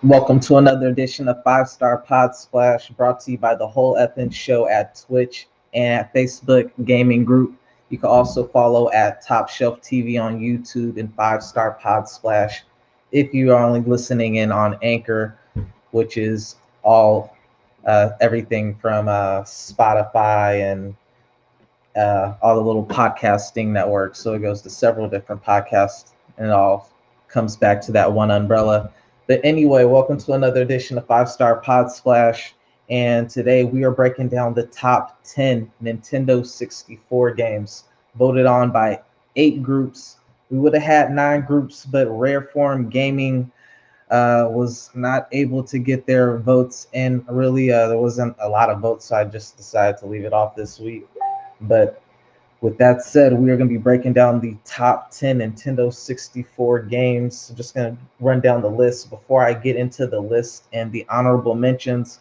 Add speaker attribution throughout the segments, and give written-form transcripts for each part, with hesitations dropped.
Speaker 1: Welcome to another edition of Five Star Pod Splash, brought to you by the Whole Effin' Show at Twitch and at Facebook Gaming Group. You can also follow at Top Shelf TV on YouTube and Five Star Pod Splash if you are only listening in on Anchor, which is everything from Spotify and all the little podcasting networks. So it goes to several different podcasts and it all comes back to that one umbrella. But anyway, welcome to another edition of Five Star Pod Splash. And today we are breaking down the top 10 Nintendo 64 games voted on by 8 groups. We would have had 9 groups, but Rare Form Gaming was not able to get their votes in. Really, there wasn't a lot of votes, so I just decided to leave it off this week. But with that said, we are going to be breaking down the top 10 Nintendo 64 games. I'm just going to run down the list. Before I get into the list and the honorable mentions,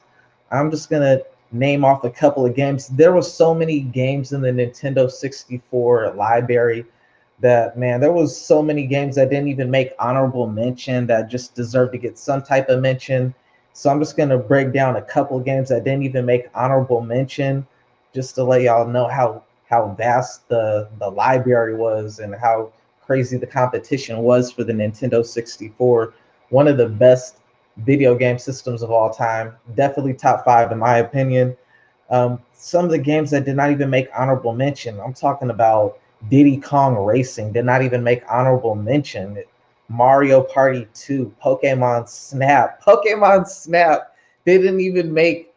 Speaker 1: I'm just going to name off a couple of games. There were so many games in the Nintendo 64 library that, man, there was so many games that didn't even make honorable mention that just deserve to get some type of mention. So I'm just going to break down a couple of games that didn't even make honorable mention, just to let y'all know how vast the library was and how crazy the competition was for the Nintendo 64. One of the best video game systems of all time, definitely top 5 in my opinion. Some of the games that did not even make honorable mention, I'm talking about Diddy Kong Racing, did not even make honorable mention. Mario Party 2, Pokemon Snap didn't even make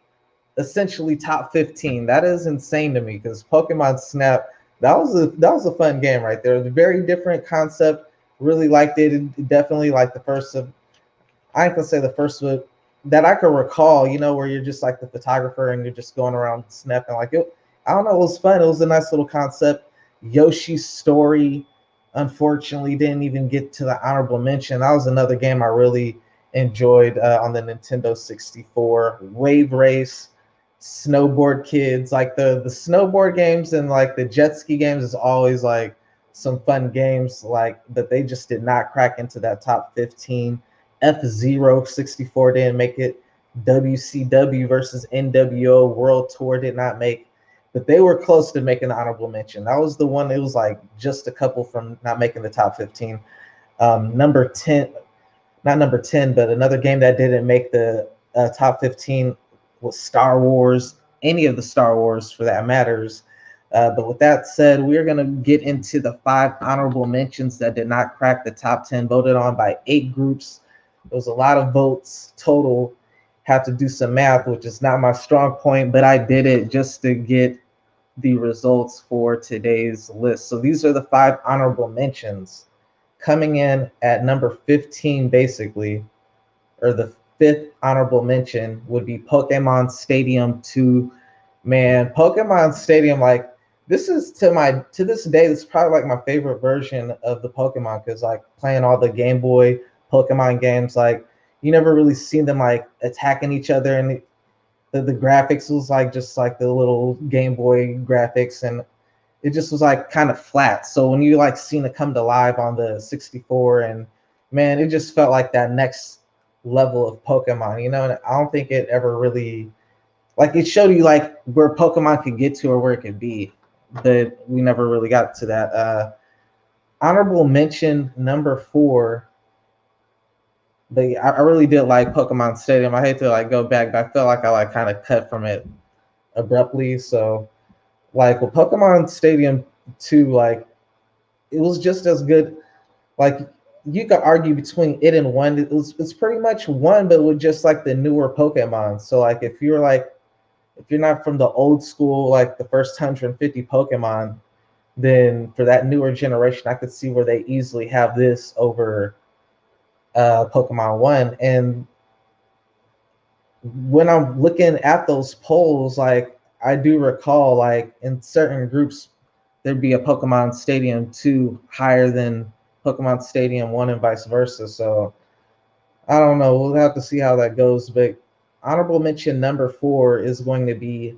Speaker 1: essentially top 15. That is insane to me because Pokemon Snap, that was a fun game right there. It was a very different concept. Really liked it. Definitely like the first of, I ain't gonna say the first of that I can recall, where you're just like the photographer and you're just going around snapping like it. I don't know, it was fun. It was a nice little concept. Yoshi's Story, unfortunately, didn't even get to the honorable mention. That was another game I really enjoyed on the Nintendo 64. Wave Race, Snowboard Kids, like the snowboard games and like the jet ski games is always like some fun games like that. They just did not crack into that top 15. F-Zero 64 didn't make it. WCW versus NWO World Tour did not make, but they were close to making the honorable mention. That was the one. It was like just a couple from not making the top 15. Number 10, not number 10, but another game that didn't make the top 15 was Star Wars, any of the Star Wars for that matters. But with that said, we're going to get into the 5 honorable mentions that did not crack the top 10, voted on by 8 groups. There was a lot of votes total. Have to do some math, which is not my strong point, but I did it just to get the results for today's list. So these are the 5 honorable mentions. Coming in at number 15, basically, or the 5th honorable mention would be Pokemon Stadium 2. Man, Pokemon Stadium, like this is to this day, this is probably like my favorite version of the Pokemon because like playing all the Game Boy Pokemon games, like you never really seen them like attacking each other, and the graphics was like just like the little Game Boy graphics, and it just was like kind of flat. So when you like seen it come to life on the 64, and man, it just felt like that next level of Pokemon, and I don't think it ever really, like it showed you like where Pokemon could get to or where it could be, but we never really got to that. Honorable mention number 4, but I really did like Pokemon Stadium. I hate to like go back, but I felt like I like kind of cut from it abruptly. So like with Pokemon Stadium 2, like it was just as good. Like you could argue between it and 1. It's pretty much 1, but with just like the newer Pokemon. So like if you're not from the old school, like the first 150 Pokemon, then for that newer generation, I could see where they easily have this over Pokemon 1. And when I'm looking at those polls, like I do recall, like in certain groups, there'd be a Pokemon Stadium 2 higher than Pokemon Stadium 1 and vice versa. So I don't know. We'll have to see how that goes. But honorable mention number 4 is going to be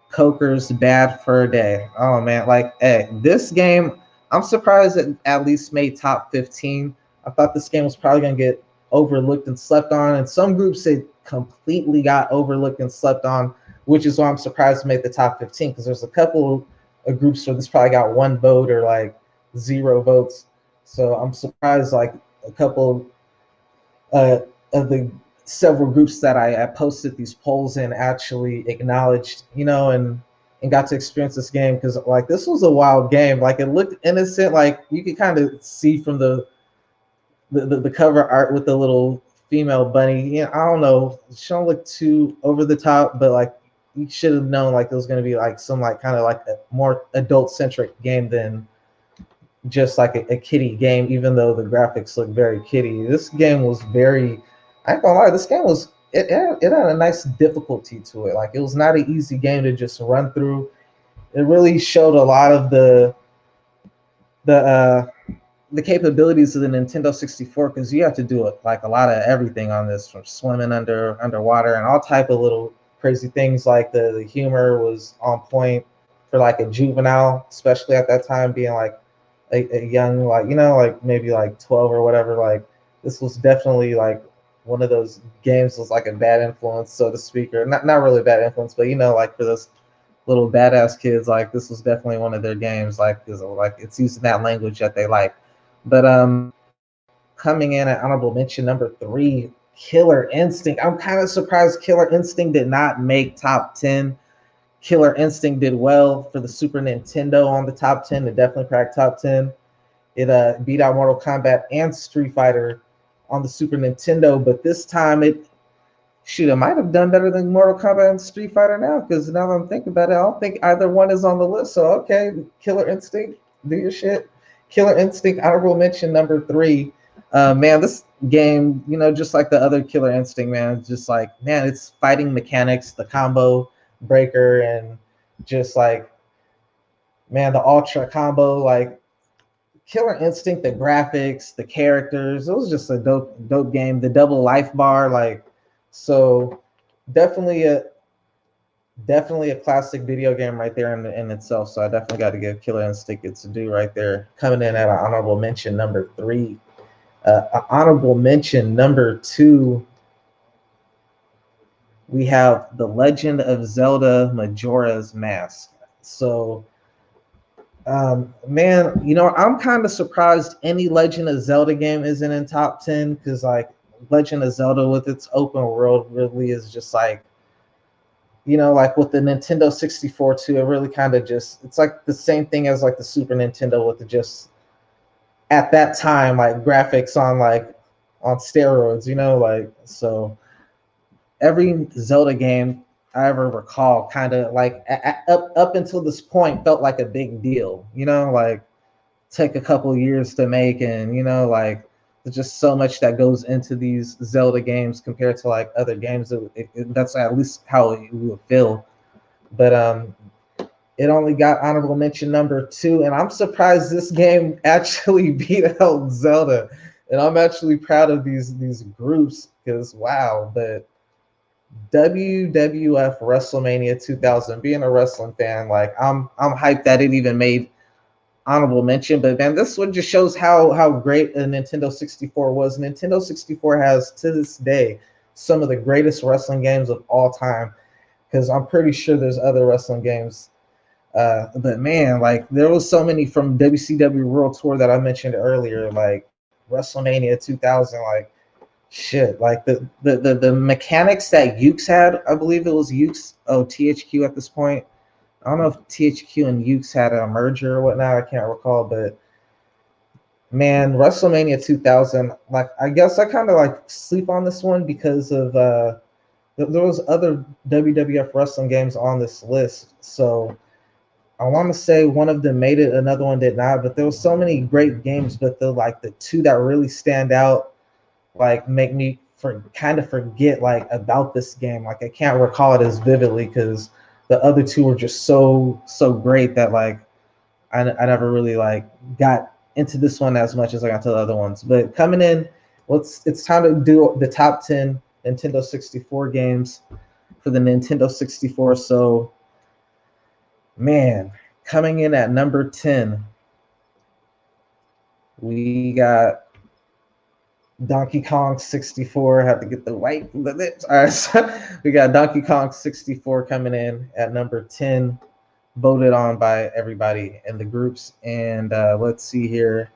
Speaker 1: Coker's Bad Fur Day. Oh man, like hey, this game, I'm surprised it at least made top 15. I thought this game was probably gonna get overlooked and slept on, and some groups it completely got overlooked and slept on, which is why I'm surprised to make the top 15, because there's a couple of groups where this probably got one vote or like 0 votes. So I'm surprised like a couple uh, of the several groups that I posted these polls in actually acknowledged, and got to experience this game, because like this was a wild game. Like it looked innocent, like you could kind of see from the cover art with the little female bunny. I don't know, she don't look too over the top, but like you should have known like it was going to be like some like kind of like a more adult centric game than just like a kiddie game, even though the graphics look very kiddie. This game was very, I ain't gonna lie, this game was, it had a nice difficulty to it. Like it was not an easy game to just run through. It really showed a lot of the uh the capabilities of the Nintendo 64, because you have to do like a lot of everything on this, from swimming underwater and all type of little crazy things. Like the humor was on point for like a juvenile, especially at that time, being like a young, like like maybe like 12 or whatever. Like this was definitely like one of those games was like a bad influence, so to speak, or not really bad influence, but like for those little badass kids, like this was definitely one of their games, like because like it's using that language that they like. But coming in at honorable mention number 3, Killer Instinct. I'm kind of surprised Killer Instinct did not make top 10. Killer Instinct did well for the Super Nintendo on the top 10. It definitely cracked top 10. It beat out Mortal Kombat and Street Fighter on the Super Nintendo, but this time it might have done better than Mortal Kombat and Street Fighter now, because now that I'm thinking about it, I don't think either one is on the list. So okay, Killer Instinct, do your shit. Killer Instinct, honorable mention number 3. Man, this game, just like the other Killer Instinct, man, just like, man, it's fighting mechanics, the combo breaker, and just like, man, the ultra combo, like Killer Instinct, the graphics, the characters, it was just a dope game. The double life bar, like, so definitely a classic video game right there in itself. So I definitely got to give Killer Instinct its due right there. Coming in at an honorable mention number 3. Honorable mention number 2, we have The Legend of Zelda Majora's Mask. So, man, I'm kind of surprised any Legend of Zelda game isn't in top 10, because like Legend of Zelda with its open world really is just like, like with the Nintendo 64 too, it really kind of just, it's like the same thing as like the Super Nintendo, with the just at that time like graphics on steroids, like. So every Zelda game I ever recall kind of like up until this point felt like a big deal, like take a couple years to make, and like there's just so much that goes into these Zelda games compared to like other games. That's at least how it would feel. But it only got honorable mention number 2, and I'm surprised this game actually beat out Zelda. And I'm actually proud of these groups, because wow. But WWF WrestleMania 2000, being a wrestling fan, like I'm hyped that it even made honorable mention. But man, this one just shows how great a Nintendo 64 was. Nintendo 64 has to this day some of the greatest wrestling games of all time, because I'm pretty sure there's other wrestling games. But man, like there was so many from WCW World Tour that I mentioned earlier, like WrestleMania 2000, like shit, like the mechanics that Ukes had. I believe it was Ukes. Oh, THQ at this point. I don't know if THQ and Ukes had a merger or whatnot. I can't recall, but man, WrestleMania 2000. Like I guess I kind of like sleep on this one because of there was other WWF wrestling games on this list. So I want to say one of them made it, another one did not. But there was so many great games, but the two that really stand out, like make me kind of forget like about this game. Like I can't recall it as vividly, because the other two were just so great that like I never really like got into this one as much as I got to the other ones. But coming in, it's time to do the top 10 Nintendo 64 games for the Nintendo 64. So man, coming in at number 10, we got Donkey Kong 64. Have to get the white lips. All right, so we got Donkey Kong 64 coming in at number 10, voted on by everybody in the groups. And let's see here.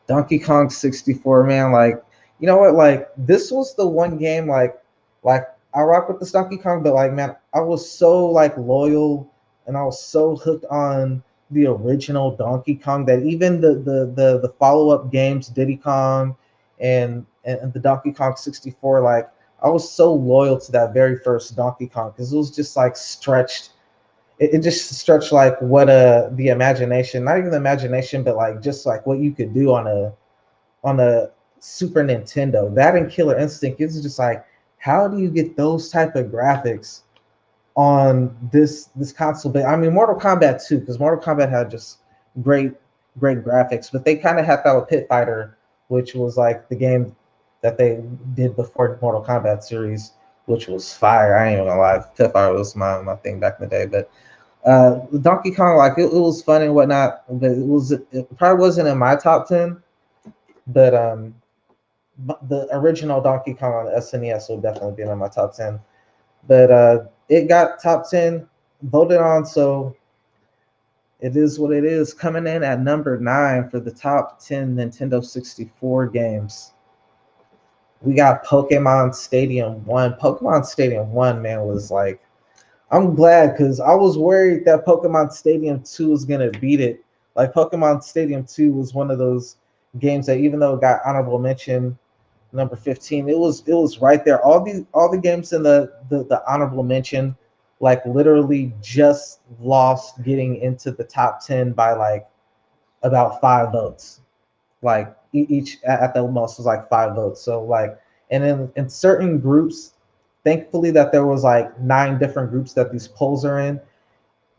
Speaker 1: Donkey Kong 64, man, like, you know what, like, this was the one game, like I rock with this Donkey Kong, but like, man, I was so like loyal and I was so hooked on the original Donkey Kong that even the follow-up games, Diddy Kong and the Donkey Kong 64, like, I was so loyal to that very first Donkey Kong because it was just like stretched. It just stretched like what the imagination, not even the imagination, but like just like what you could do on a Super Nintendo. That and Killer Instinct is just like, how do you get those type of graphics on this console? But I mean, Mortal Kombat too, because Mortal Kombat had just great great graphics. But they kind of had that with Pit Fighter, which was like the game that they did before Mortal Kombat series, which was fire. I ain't even gonna lie, Pit Fighter was my thing back in the day. But Donkey Kong, like it was fun and whatnot, but it probably wasn't in my top 10. But the original Donkey Kong on the SNES will definitely be in my top 10. But it got top 10 voted on, so it is what it is. Coming in at number 9 for the top 10 Nintendo 64 games, we got Pokemon Stadium 1. Pokemon Stadium 1, man, was like, I'm glad because I was worried that Pokemon Stadium 2 was going to beat it. Like, Pokemon Stadium 2 was one of those games that, even though it got honorable mention, number 15, it was right there. All the games in the honorable mention, like, literally just lost getting into the top 10 by like about 5 votes. Like, each at the most was like 5 votes. So like, and in certain groups, thankfully that there was like 9 different groups that these polls are in.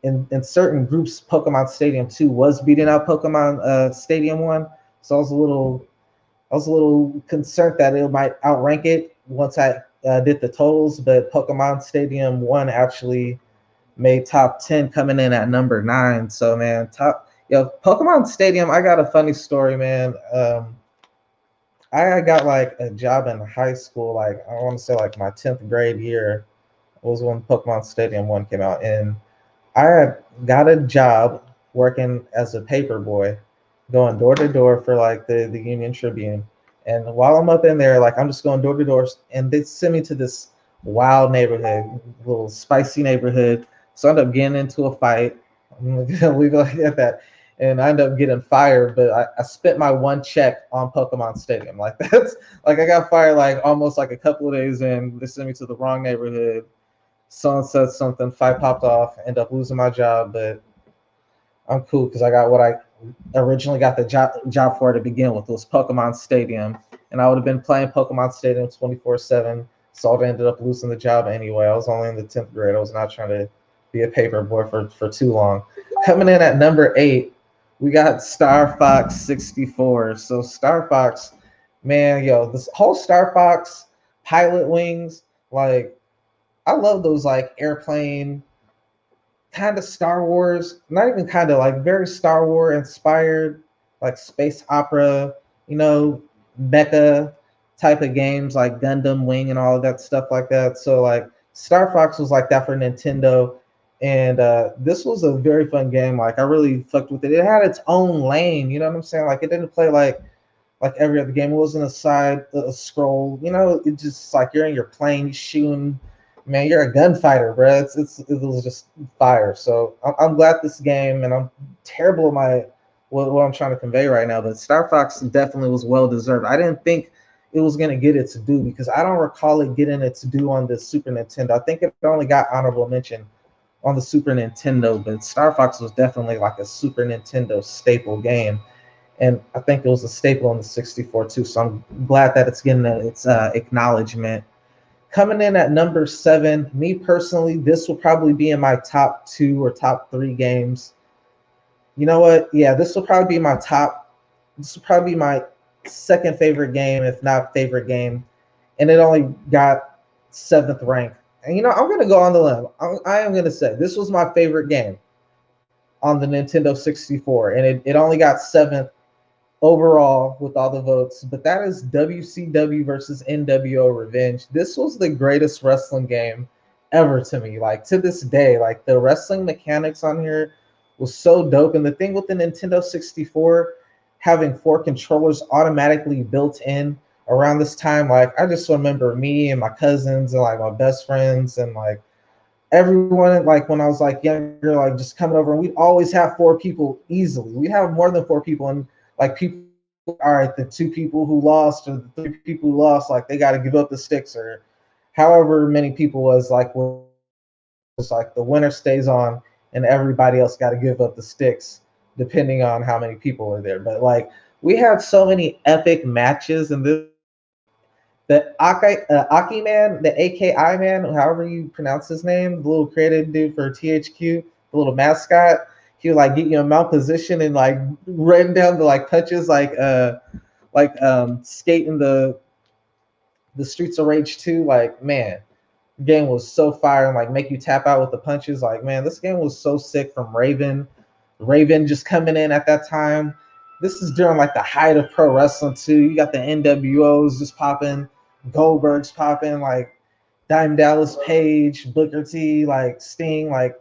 Speaker 1: In certain groups, Pokemon Stadium 2 was beating out Pokemon Stadium 1. So I was a little concerned that it might outrank it once I did the totals, but Pokemon Stadium 1 actually made top 10, coming in at number 9. So, man, Pokemon Stadium, I got a funny story, man. I got like a job in high school, like I want to say like my 10th grade year was when Pokemon Stadium 1 came out. And I got a job working as a paper boy, going door to door for like the Union Tribune. And while I'm up in there, like I'm just going door to door, and they send me to this wild neighborhood, little spicy neighborhood. So I end up getting into a fight. I'm gonna leave it at that. And I end up getting fired, but I spent my one check on Pokemon Stadium. Like, that's like, I got fired like almost like a couple of days in. They sent me to the wrong neighborhood. Someone said something, fight popped off, end up losing my job, but I'm cool because I got what I originally got the job for to begin with, was Pokemon Stadium, and I would have been playing Pokemon Stadium 24/7. So I ended up losing the job anyway. I was only in the 10th grade. I was not trying to be a paper boy for too long. Coming in at number 8, we got Star Fox 64. So Star Fox, man, yo, this whole Star Fox Pilot Wings, like, I love those like airplane kind of Star Wars, not even kind of, like very Star Wars inspired, like space opera, you know, mecha type of games like Gundam Wing and all of that stuff like that. So like Star Fox was like that for Nintendo. And this was a very fun game. Like, I really fucked with it. It had its own lane, you know what I'm saying? Like, it didn't play like every other game. It wasn't a scroll. You know, it just like you're in your plane, you shooting. Man, you're a gunfighter, bro. It was just fire. So I'm glad this game, and I'm terrible at what I'm trying to convey right now. But Star Fox definitely was well deserved. I didn't think it was gonna get its due because I don't recall it getting its due on the Super Nintendo. I think it only got honorable mention on the Super Nintendo, but Star Fox was definitely like a Super Nintendo staple game. And I think it was a staple on the 64 too. So I'm glad that it's getting its acknowledgement. Coming in at number 7, me personally, this will probably be in my top 2 or top 3 games. You know what? Yeah, this will probably be my top. This will probably be my second favorite game, if not favorite game. And it only got 7th rank. And you know, I'm gonna go on the limb. I am gonna say this was my favorite game on the Nintendo 64, and it only got 7th overall with all the votes, but that is WCW versus NWO Revenge. This was the greatest wrestling game ever to me. Like to this day, like the wrestling mechanics on here was so dope. And the thing with the Nintendo 64 having four controllers automatically built in around this time, like I just remember me and my cousins and like my best friends and like everyone like when I was like younger, like just coming over and we'd always have four people easily. We have more than four people and like people all right, the two people who lost or the three people who lost, like they gotta give up the sticks or however many people was like the winner stays on and everybody else gotta give up the sticks depending on how many people are there. But like we had so many epic matches and this Aki man, the AKI man, however you pronounce his name, the little creative dude for THQ, the little mascot, he would like get you in mount position and like run down the like punches skating the Streets of Rage 2. Like man, the game was so fire and like make you tap out with the punches. Like man, this game was so sick from Raven. Raven just coming in at that time. This is during like the height of pro wrestling too. You got the NWOs just popping, Goldberg's popping, like Dime Dallas Page, Booker T, like Sting, like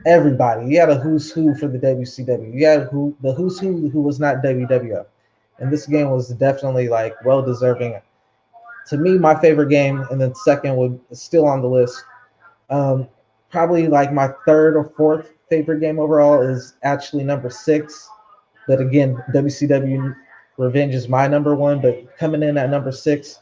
Speaker 1: everybody. You had a who's who for the WCW. You had the who's who was not WWF. And this game was definitely like well deserving. To me, my favorite game, and then second would still on the list. Um, Probably like my third or fourth favorite game overall is actually number six. But again, WCW Revenge is my number one. But coming in at number six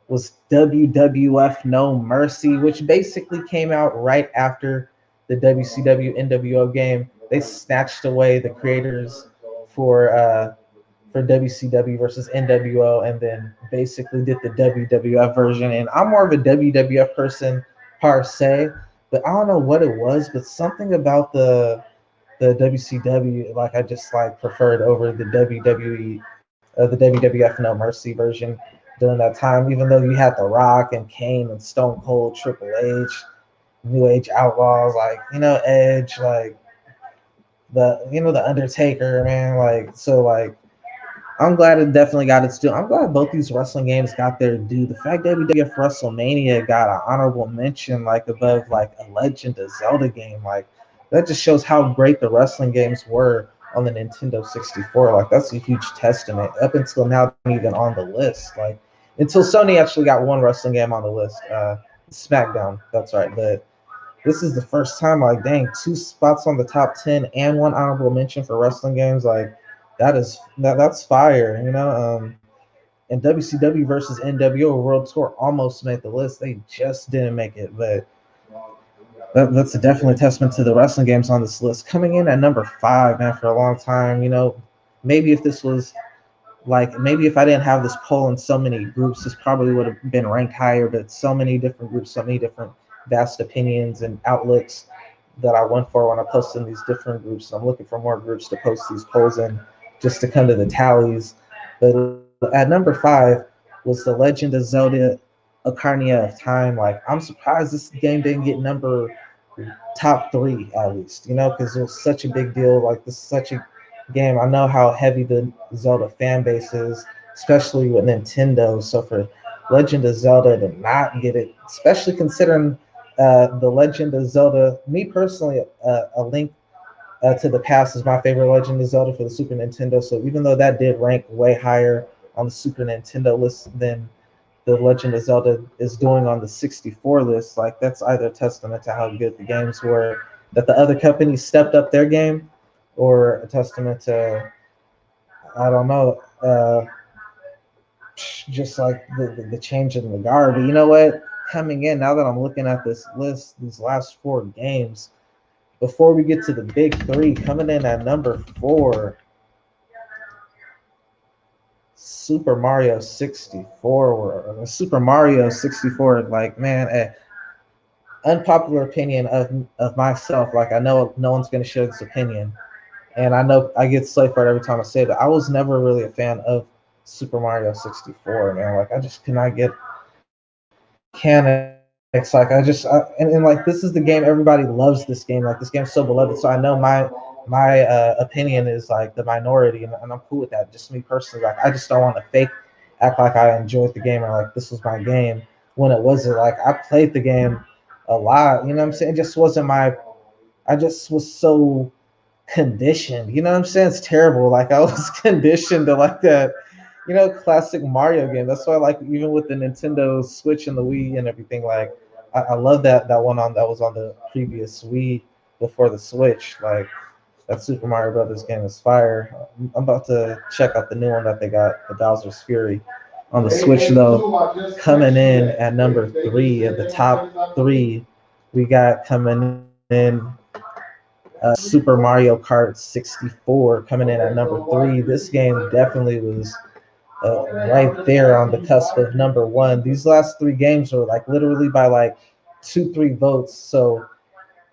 Speaker 1: was WWF No Mercy, which basically came out right after the WCW NWO game. They snatched away the creators for uh, for WCW versus NWO, and then basically did the WWF version. And I'm more of a WWF person per se, but I don't know what it was, but something about the WCW, like I just like preferred over the WWE, the WWF No Mercy version during that time. Even though you had The Rock and Kane and Stone Cold, Triple H, New Age Outlaws, like Edge, like the Undertaker, man, like so like I'm glad it definitely got its due. I'm glad both these wrestling games got their due. The fact that WWF WrestleMania got an honorable mention, like above like a Legend of Zelda game, like that just shows how great the wrestling games were on the Nintendo 64. Like that's a huge testament. Up until now, they're not even on the list. Like until Sony actually got one wrestling game on the list, SmackDown. That's right, but this is the first time, like, dang, two spots on the top 10 and one honorable mention for wrestling games. Like, that's fire, And WCW versus NWO World Tour almost made the list. They just didn't make it, but that's definitely a testament to the wrestling games on this list. Coming in at number five, man, for a long time, maybe if this was like maybe if I didn't have this poll in so many groups, this probably would have been ranked higher. But so many different groups, so many different vast opinions and outlets that I went for when I posted in these different groups. So I'm looking for more groups to post these polls in just to come to the tallies. But at number five was the Legend of Zelda Ocarina of Time. Like I'm surprised this game didn't get number top three at least, because it was such a big deal. Like this is such a game. I know how heavy the Zelda fan base is, especially with Nintendo. So for Legend of Zelda to not get it, especially considering the Legend of Zelda, me personally, A Link to the Past is my favorite Legend of Zelda for the Super Nintendo. So even though that did rank way higher on the Super Nintendo list than the Legend of Zelda is doing on the 64 list, like that's either a testament to how good the games were, that the other companies stepped up their game, or a testament to, I don't know, just like the change in the guard. But you know what? Coming in, now that I'm looking at this list, these last four games, before we get to the big three, coming in at number four, Super Mario 64. Super Mario 64, like, man, unpopular opinion of myself. Like, I know no one's going to share this opinion. And I know I get slayed for it every time I say it, but I was never really a fan of Super Mario 64, man. Like, I just cannot get the mechanics. It's like and like this is the game everybody loves this game. Like this game's so beloved. So I know my opinion is like the minority, and I'm cool with that. Just me personally, like I just don't want to fake act like I enjoyed the game or like this was my game when it wasn't. Like I played the game a lot. You know what I'm saying? It just wasn't my. I just was so conditioned. You know what I'm saying? It's terrible. Like I was conditioned to like that, classic Mario game. That's why like even with the Nintendo Switch and the Wii and everything, like I love that one that was on the previous Wii before the Switch. Like that Super Mario Brothers game is fire. I'm about to check out the new one that they got, the Bowser's Fury, on the Switch though. Coming in at number three of the top three, we got coming in Super Mario Kart 64 coming in at number three. This game definitely was right there on the cusp of number one. These last three games were like literally by like 2, 3 votes. So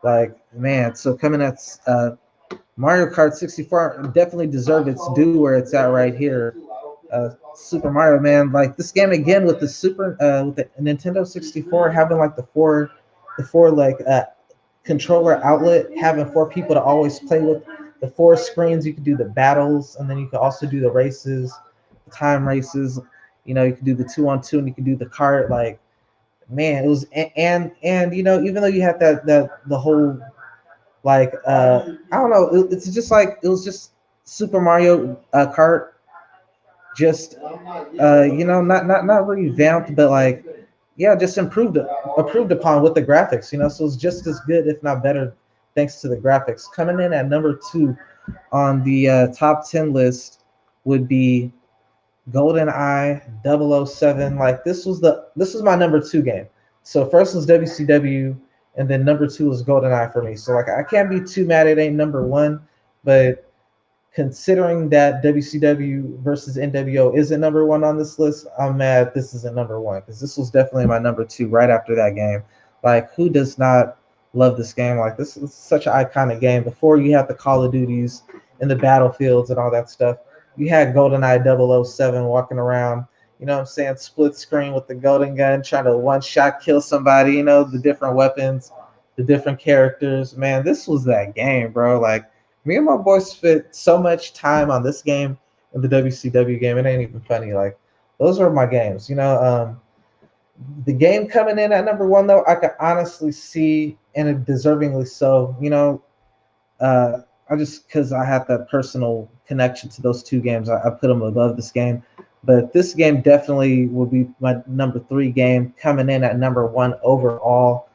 Speaker 1: like man, so coming at Mario Kart 64 definitely deserved its due where it's at right here. Super Mario, man, like this game again with with the Nintendo 64 having like the four like controller outlet, having four people to always play with, the four screens. You could do the battles, and then you could also do the races, the time races. You could do the 2-on-2, and you could do the cart. Like, man, it was and even though you had that the whole like I don't know, it's just like it was just Super Mario Kart, just not revamped, but like yeah, just improved upon with the graphics. So it's just as good, if not better, thanks to the graphics. Coming in at number two on the top 10 list would be GoldenEye 007. Like this was my number two game. So first was WCW, and then number two was GoldenEye for me. So like I can't be too mad it ain't number one, but considering that WCW versus NWO isn't number one on this list, I'm mad this isn't number one because this was definitely my number two right after that game. Like, who does not love this game? Like, this is such an iconic game. Before you had the Call of Duties and the Battlefields and all that stuff, you had GoldenEye 007 walking around, what I'm saying, split screen with the golden gun, trying to one shot kill somebody, the different weapons, the different characters. Man, this was that game, bro. Like, me and my boys spent so much time on this game and the WCW game. It ain't even funny. Like, those are my games. The game coming in at number one, though, I could honestly see, and deservingly so. I just because I had that personal connection to those two games, I put them above this game. But this game definitely will be my number three game, coming in at number one overall.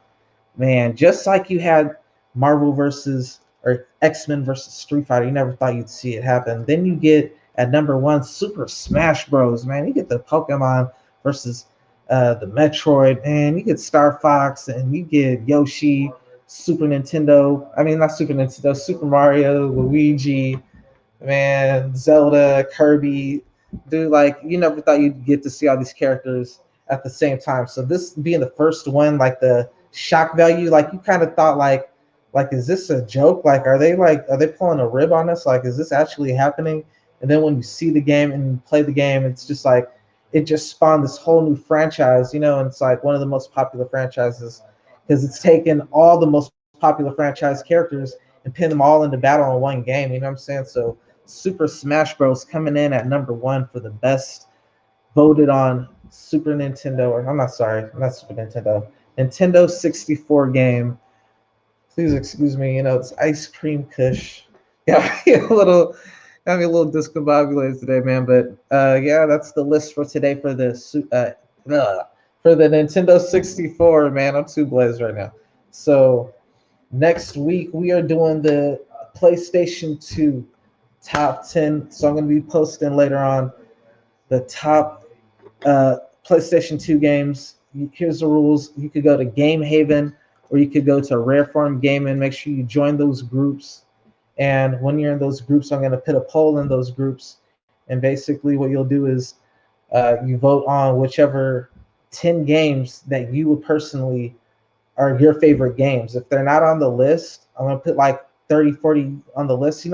Speaker 1: Man, just like you had Marvel versus or X-Men versus Street Fighter, you never thought you'd see it happen. Then you get at number one Super Smash Bros. Man, you get the Pokemon versus the Metroid, and you get Star Fox, and you get Yoshi, Super Nintendo. I mean, not Super Nintendo, Super Mario, Luigi, man, Zelda, Kirby. Dude, like you never thought you'd get to see all these characters at the same time. So this being the first one, like the shock value, like you kind of thought like is this a joke? Like are they pulling a rib on us? Like is this actually happening? And then when you see the game and you play the game, it's just like it just spawned this whole new franchise, and it's like one of the most popular franchises because it's taken all the most popular franchise characters and pinned them all into battle in one game. You know what I'm saying? So Super Smash Bros. Coming in at number one for the best voted on Super Nintendo, or I'm not sorry, not Super Nintendo, Nintendo 64 game. Please excuse me, it's ice cream Kush. Yeah, got me a little discombobulated today, man. But yeah, that's the list for today for the Nintendo 64, man. I'm too blazed right now. So next week we are doing the PlayStation 2 top 10. So I'm going to be posting later on the top PlayStation 2 games. Here's the rules. You could go to Game Haven or you could go to Rareform Gaming. Make sure you join those groups. And when you're in those groups, I'm going to put a poll in those groups. And basically what you'll do is you vote on whichever 10 games that you would personally are your favorite games. If they're not on the list, I'm going to put like 30, 40 on the list.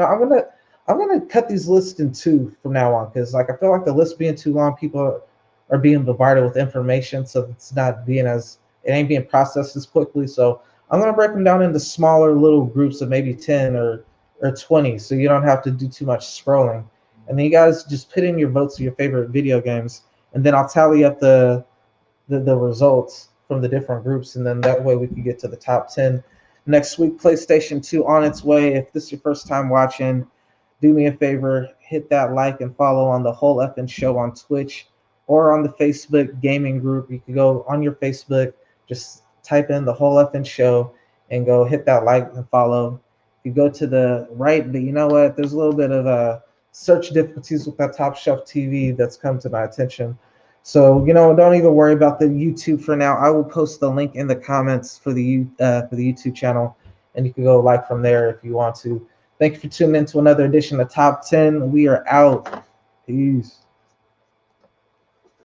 Speaker 1: I'm gonna cut these lists in two from now on because like I feel like the list being too long, people are being bombarded with information, so it's not being as it ain't being processed as quickly. So I'm gonna break them down into smaller little groups of maybe 10 or 20, so you don't have to do too much scrolling. And then you guys just put in your votes of your favorite video games, and then I'll tally up the results from the different groups, and then that way we can get to the top 10 next week. PlayStation 2 on its way. If this is your first time watching, do me a favor, hit that like and follow on the Whole Effing Show on Twitch or on the Facebook gaming group. You can go on your Facebook, just type in the Whole Effing Show and go hit that like and follow. You go to the right, but you know what? There's a little bit of search difficulties with that Top Shelf TV that's come to my attention. So don't even worry about the YouTube for now. I will post the link in the comments for the YouTube channel, and you can go like from there if you want to. Thank you for tuning in to another edition of Top 10. We are out. Peace.